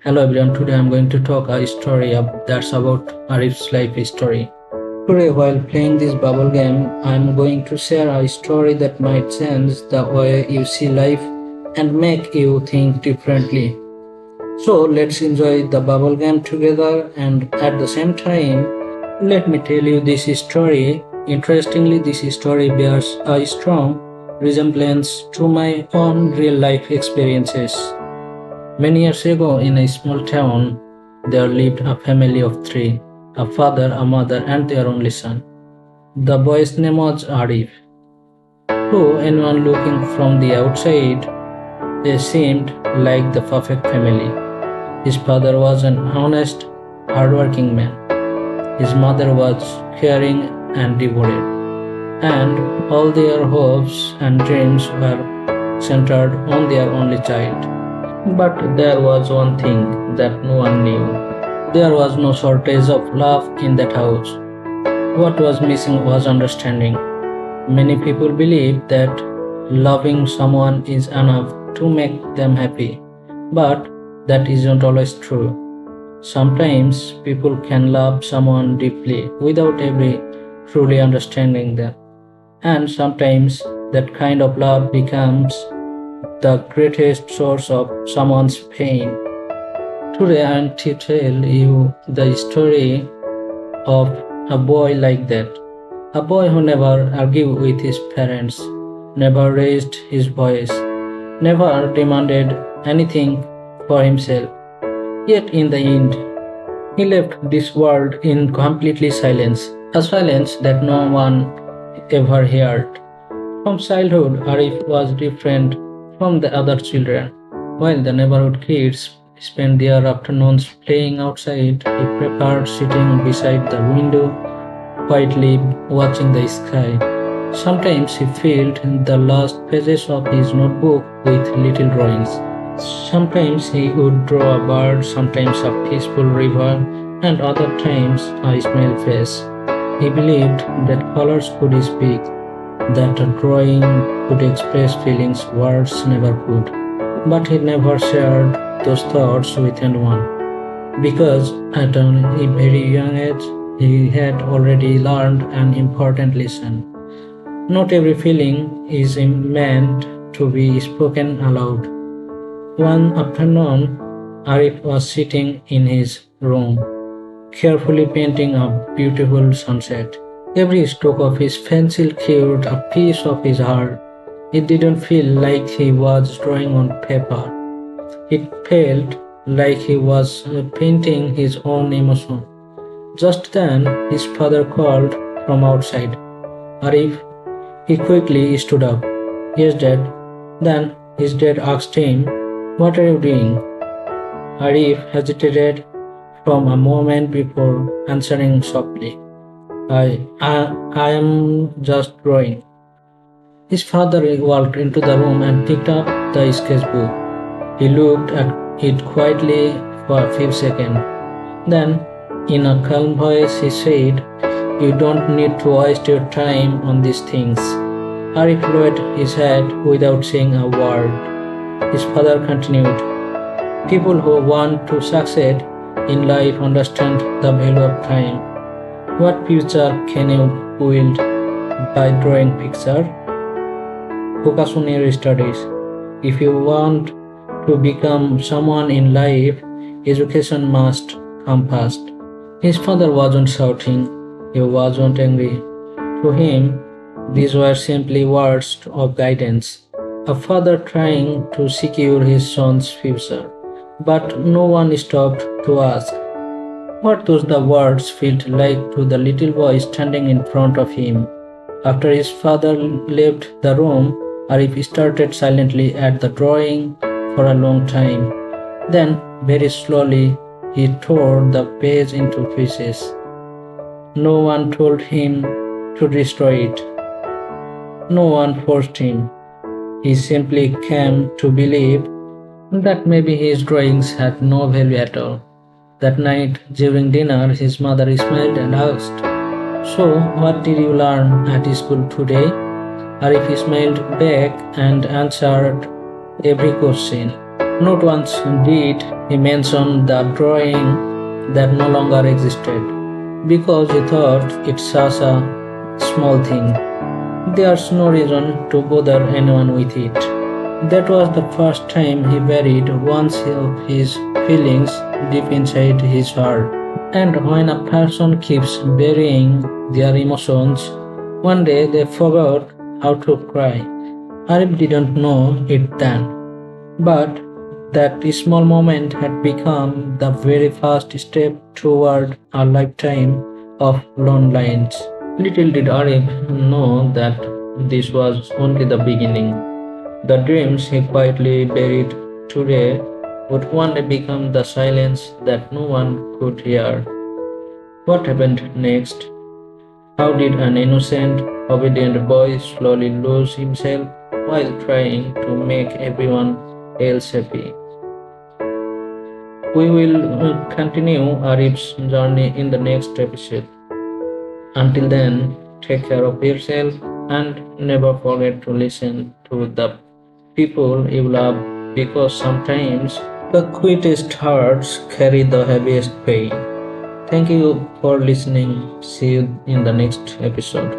Hello everyone, today I'm going to talk a story that's about Arif's life story. Today, while playing this bubble game, I'm going to share a story that might change the way you see life and make you think differently. So, let's enjoy the bubble game together, and at the same time, let me tell you this story. Interestingly, this story bears a strong resemblance to my own real life experiences. Many years ago, in a small town, there lived a family of three: a father, a mother, and their only son. The boy's name was Arif. To anyone looking from the outside, they seemed like the perfect family. His father was an honest, hardworking man. His mother was caring and devoted, and all their hopes and dreams were centered on their only child. But there was one thing that no one knew. There was no shortage of love in that house. What was missing was understanding. Many people believe that loving someone is enough to make them happy, but that isn't always true. Sometimes people can love someone deeply without ever truly understanding them, and sometimes that kind of love becomes the greatest source of someone's pain. Today I want to tell you the story of a boy like that. A boy who never argued with his parents, never raised his voice, never demanded anything for himself. Yet in the end, he left this world in completely silence, a silence that no one ever heard. From childhood, Arif was different from the other children. While the neighborhood kids spent their afternoons playing outside, he preferred sitting beside the window, quietly watching the sky. Sometimes he filled the last pages of his notebook with little drawings. Sometimes he would draw a bird, sometimes a peaceful river, and other times a small face. He believed that colors could speak, that a drawing could express feelings words never could. But he never shared those thoughts with anyone because at a very young age he had already learned an important lesson. Not every feeling is meant to be spoken aloud. One afternoon, Arif was sitting in his room, carefully painting a beautiful sunset. Every stroke of his pencil carried a piece of his heart. It didn't feel like he was drawing on paper. It felt like he was painting his own emotion. Just then, his father called from outside. Arif, he quickly stood up. Yes, Dad. Then his dad asked him, "What are you doing?" Arif hesitated from a moment before answering softly. I am just drawing. His father walked into the room and picked up the sketchbook. He looked at it quietly for a few seconds. Then, in a calm voice, he said, "You don't need to waste your time on these things." Arif lowered his head without saying a word. His father continued, "People who want to succeed in life understand the value of time. What future can you build by drawing picture? Focus on your studies. If you want to become someone in life, education must come first." His father wasn't shouting, he wasn't angry. To him, these were simply words of guidance. A father trying to secure his son's future. But no one stopped to ask what those the words felt like to the little boy standing in front of him. After his father left the room, Arif started silently at the drawing for a long time. Then, very slowly, he tore the page into pieces. No one told him to destroy it. No one forced him. He simply came to believe that maybe his drawings had no value at all. That night, during dinner, his mother smiled and asked, "So, what did you learn at school today?" Arif smiled back and answered every question. Not once did he mention the drawing that no longer existed because he thought it's such a small thing. There's no reason to bother anyone with it. That was the first time he buried one of his feelings deep inside his heart. And when a person keeps burying their emotions, one day they forgot how to cry. Arif didn't know it then, but that small moment had become the very first step toward a lifetime of loneliness. Little did Arif know that this was only the beginning. The dreams he quietly buried today would one day become the silence that no one could hear. What happened next? How did an innocent, obedient boy slowly lose himself while trying to make everyone else happy? We will continue Arif's journey in the next episode. Until then, take care of yourself and never forget to listen to the people you love because sometimes the quietest hearts carry the heaviest pain. Thank you for listening. See you in the next episode.